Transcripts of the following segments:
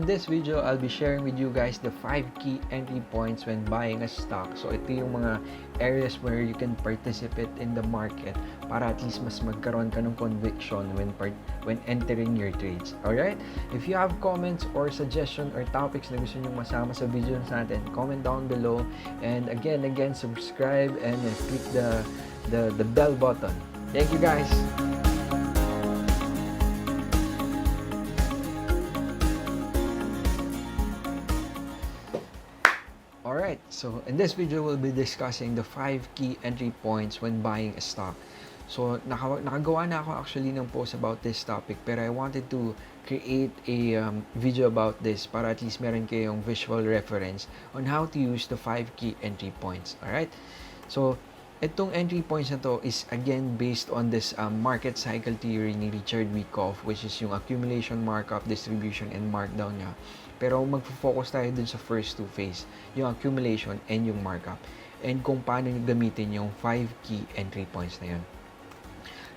in this video, I'll be sharing with you guys the 5 key entry points when buying a stock. So ito yung mga areas where you can participate in the market para at least mas magkaroon ka ng conviction when entering your trades. Alright? If you have comments or suggestion or topics na gusto nyo masama sa video natin, comment down below. And again, subscribe and click the bell button. Thank you guys! Alright, so in this video, we'll be discussing the 5 key entry points when buying a stock. So, nakagawa na ako actually ng post about this topic, pero I wanted to create a video about this para at least meron kayong visual reference on how to use the 5 key entry points. Alright? So, itong entry points na to is again based on this market cycle theory ni Richard Wyckoff, which is yung accumulation, markup, distribution, and markdown niya. Pero magfo-focus tayo dun sa first two phase, yung accumulation and yung markup, and kung paano nyo gamitin yung 5 key entry points na yun.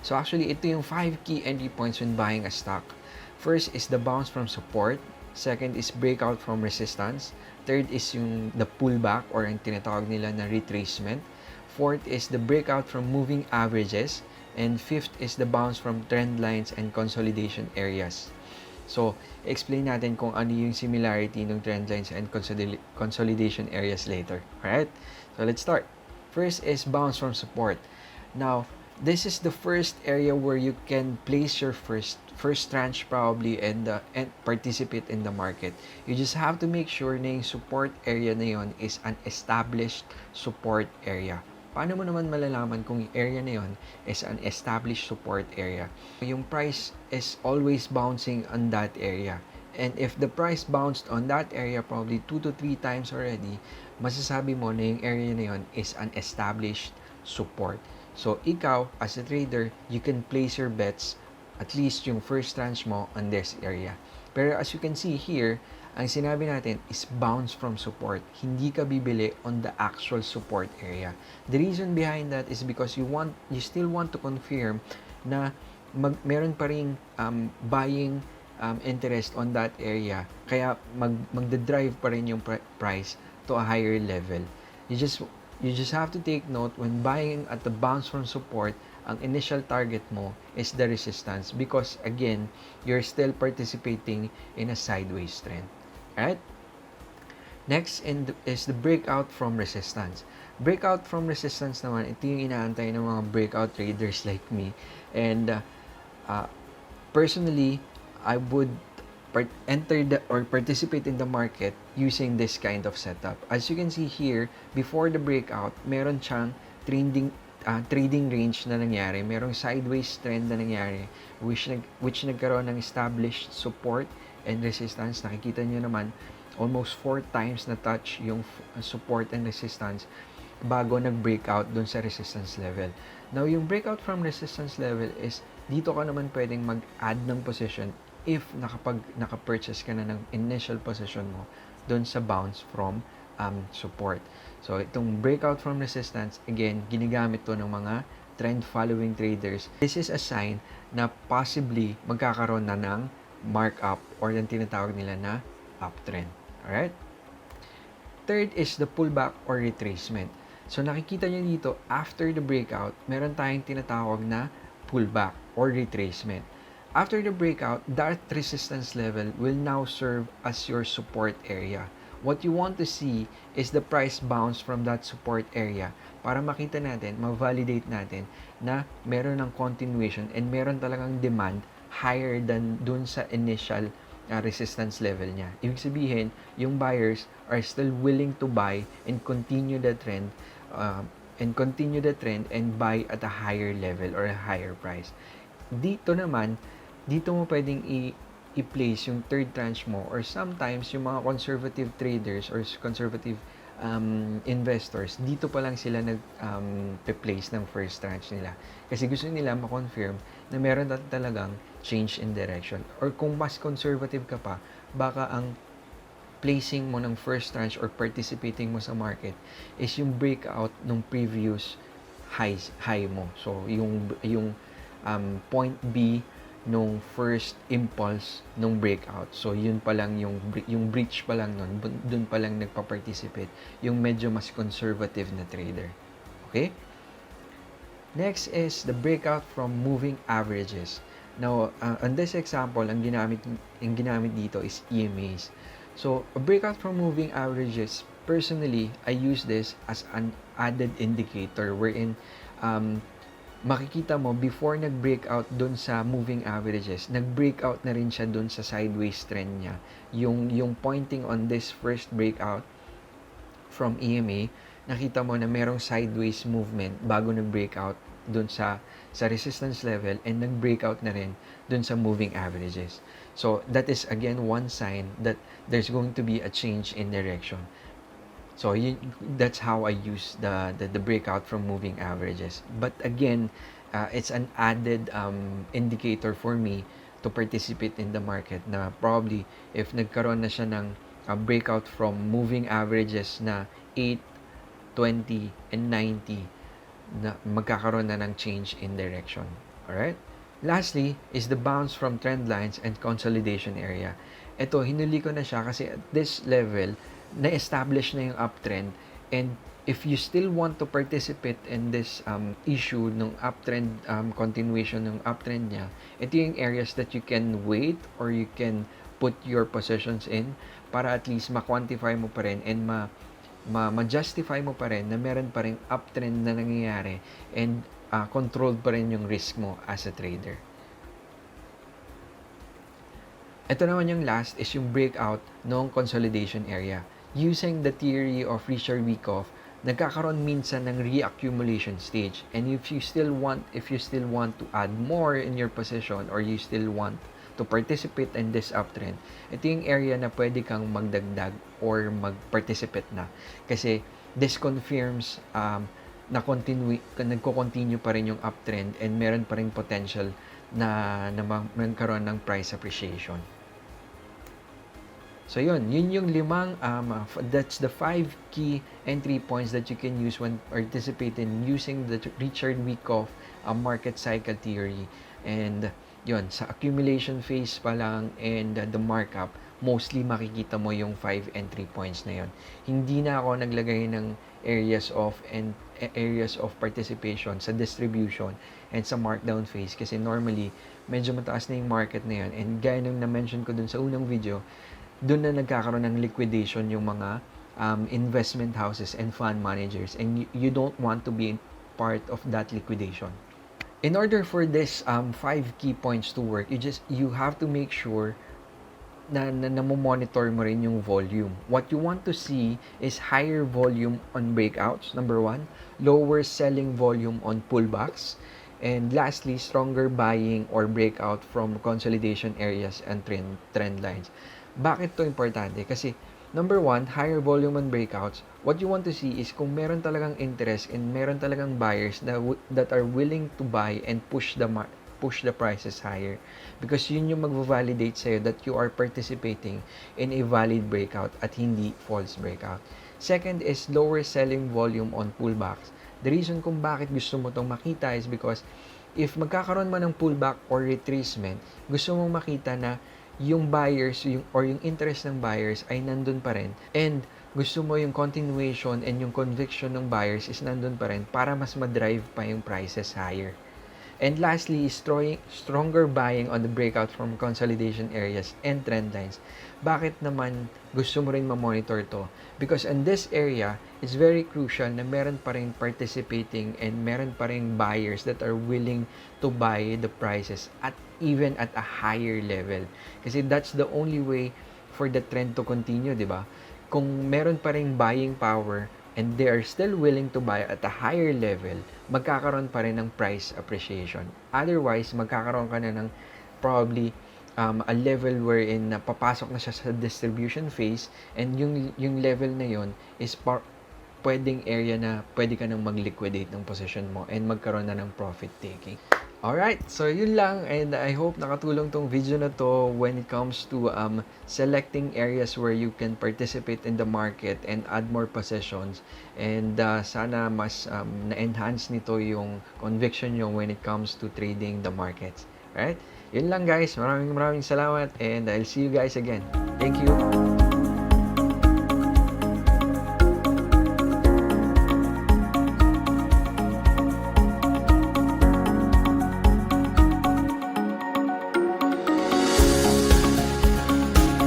So actually, ito yung 5 key entry points when buying a stock. First is the bounce from support. Second is breakout from resistance. Third is yung the pullback or yung tinatawag nila na retracement. Fourth is the breakout from moving averages. And fifth is the bounce from trend lines and consolidation areas. So, explain natin kung ano yung similarity ng trend lines and consolidation areas later. Alright? So, let's start. First is bounce from support. Now, this is the first area where you can place your first tranche probably and participate in the market. You just have to make sure na yung support area na yun is an established support area. Paano mo naman malalaman kung yung area na yun is an established support area? Yung price is always bouncing on that area. And if the price bounced on that area probably 2 to 3 times already, masasabi mo na yung area na yun is an established support. So, ikaw, as a trader, you can place your bets, at least yung first tranche mo on this area. Pero as you can see here, ang sinabi natin is bounce from support. Hindi ka bibili on the actual support area. The reason behind that is because you still want to confirm na meron pa ring buying interest on that area. Kaya magda-drive pa rin yung price to a higher level. You just have to take note when buying at the bounce from support, ang initial target mo is the resistance because again, you're still participating in a sideways trend. Right? Next is the breakout from resistance. Breakout from resistance naman, ito yung inaantay ng mga breakout traders like me. And personally, I would participate in the market using this kind of setup. As you can see here, before the breakout, meron siyang trading range na nangyari. Merong sideways trend na nangyari which nagkaroon ng established support and resistance. Nakikita nyo naman, almost 4 times na touch yung support and resistance bago nag-breakout dun sa resistance level. Now, yung breakout from resistance level is, dito ka naman pwedeng mag-add ng position if naka-purchase ka na ng initial position mo dun sa bounce from support. So, itong breakout from resistance, again, ginagamit to ng mga trend-following traders. This is a sign na possibly magkakaroon na ng markup or yung tinatawag nila na uptrend. Alright? Third is the pullback or retracement. So, nakikita nyo dito, after the breakout, meron tayong tinatawag na pullback or retracement. After the breakout, that resistance level will now serve as your support area. What you want to see is the price bounce from that support area para makita natin, ma-validate natin na meron ng continuation and meron talagang demand higher than dun sa initial resistance level niya. Ibig sabihin, yung buyers are still willing to buy and continue the trend and buy at a higher level or a higher price. Dito mo pwedeng i-place yung third tranche mo, or sometimes yung mga conservative traders or conservative investors, dito pa lang sila nag-place ng first tranche nila. Kasi gusto nila ma-confirm na meron talagang change in direction. Or kung mas conservative ka pa, baka ang placing mo ng first tranche or participating mo sa market is yung breakout ng previous high mo. So, yung point B nung first impulse nung breakout. So, yun pa lang yung breach pa lang nun, dun pa lang nagpa-participate yung medyo mas conservative na trader. Okay? Next is the breakout from moving averages. Now, on this example, ang ginamit dito is EMAs. So, a breakout from moving averages, personally, I use this as an added indicator wherein makikita mo before nag-breakout dun sa moving averages, nag-breakout na rin siya dun sa sideways trend niya. Yung pointing on this first breakout from EMA, nakita mo na merong sideways movement bago nag-breakout dun sa resistance level and nag-breakout na rin dun sa moving averages. So, that is again one sign that there's going to be a change in direction. So, that's how I use the breakout from moving averages. But again, it's an added indicator for me to participate in the market na probably if nagkaroon na siya ng breakout from moving averages na 8, 20, and 90, na magkakaroon na ng change in direction. Alright? Lastly is the bounce from trend lines and consolidation area. Ito, hinuli ko na siya kasi at this level, na-establish na yung uptrend, and if you still want to participate in this issue ng uptrend, continuation ng uptrend niya, ito yung areas that you can wait or you can put your positions in para at least ma-quantify mo pa rin and ma-justify mo pa rin na meron pa rin uptrend na nangyayari and controlled pa rin yung risk mo as a trader. Ito naman yung last is yung breakout ng consolidation area. Using the theory of Richard Wyckoff, nagkakaroon minsan ng reaccumulation stage. And if you still want to add more in your position or you still want to participate in this uptrend, ito yung area na pwede kang magdagdag or mag-participate na. Kasi this confirms na nagko-continue pa rin yung uptrend and meron pa rin potential na magkaroon ng price appreciation. So yun yung limang that's the 5 key entry points that you can use when participating using the Richard Wyckoff market cycle theory. And yun, sa accumulation phase pa lang and the markup, mostly makikita mo yung 5 entry points na yun. Hindi na ako naglagay ng areas of participation sa distribution and sa markdown phase kasi normally medyo mataas na yung market na yun, and gaya nung na-mention ko dun sa unang video, dun na nagkakaroon ng liquidation yung mga investment houses and fund managers, and you don't want to be part of that liquidation. In order for this 5 key points to work, you have to make sure na mo-monitor mo rin yung volume. What you want to see is higher volume on breakouts, number 1, lower selling volume on pullbacks, and lastly, stronger buying or breakout from consolidation areas and trend lines. Bakit to importante? Kasi number 1, higher volume on breakouts. What you want to see is kung meron talagang interest and meron talagang buyers that are willing to buy and push the prices higher, because yun yung magvo-validate sa'yo that you are participating in a valid breakout at hindi false breakout. Second is lower selling volume on pullbacks. The reason kung bakit gusto mo itong makita is because if magkakaroon man ng pullback or retracement, gusto mong makita na yung buyers yung interest ng buyers ay nandun pa rin, and gusto mo yung continuation and yung conviction ng buyers is nandun pa rin para mas ma-drive pa yung prices higher. And lastly, stronger buying on the breakout from consolidation areas and trend lines. Bakit naman gusto mo rin ma-monitor to? Because in this area, it's very crucial na meron pa rin participating and meron pa rin buyers that are willing to buy the prices at even at a higher level. Kasi that's the only way for the trend to continue, di ba? Kung meron pa rin buying power and they are still willing to buy at a higher level, magkakaroon pa rin ng price appreciation. Otherwise, magkakaroon ka na ng probably a level wherein papasok na siya sa distribution phase, and yung level na yon is pwedeng area na pwede ka nang mag-liquidate ng position mo and magkaroon na ng profit taking. Alright, so yun lang, and I hope nakatulong tong video na to when it comes to selecting areas where you can participate in the market and add more positions, and sana mas na-enhance nito yung conviction nyo when it comes to trading the markets. Right? Yun lang guys. Maraming salamat and I'll see you guys again. Thank you.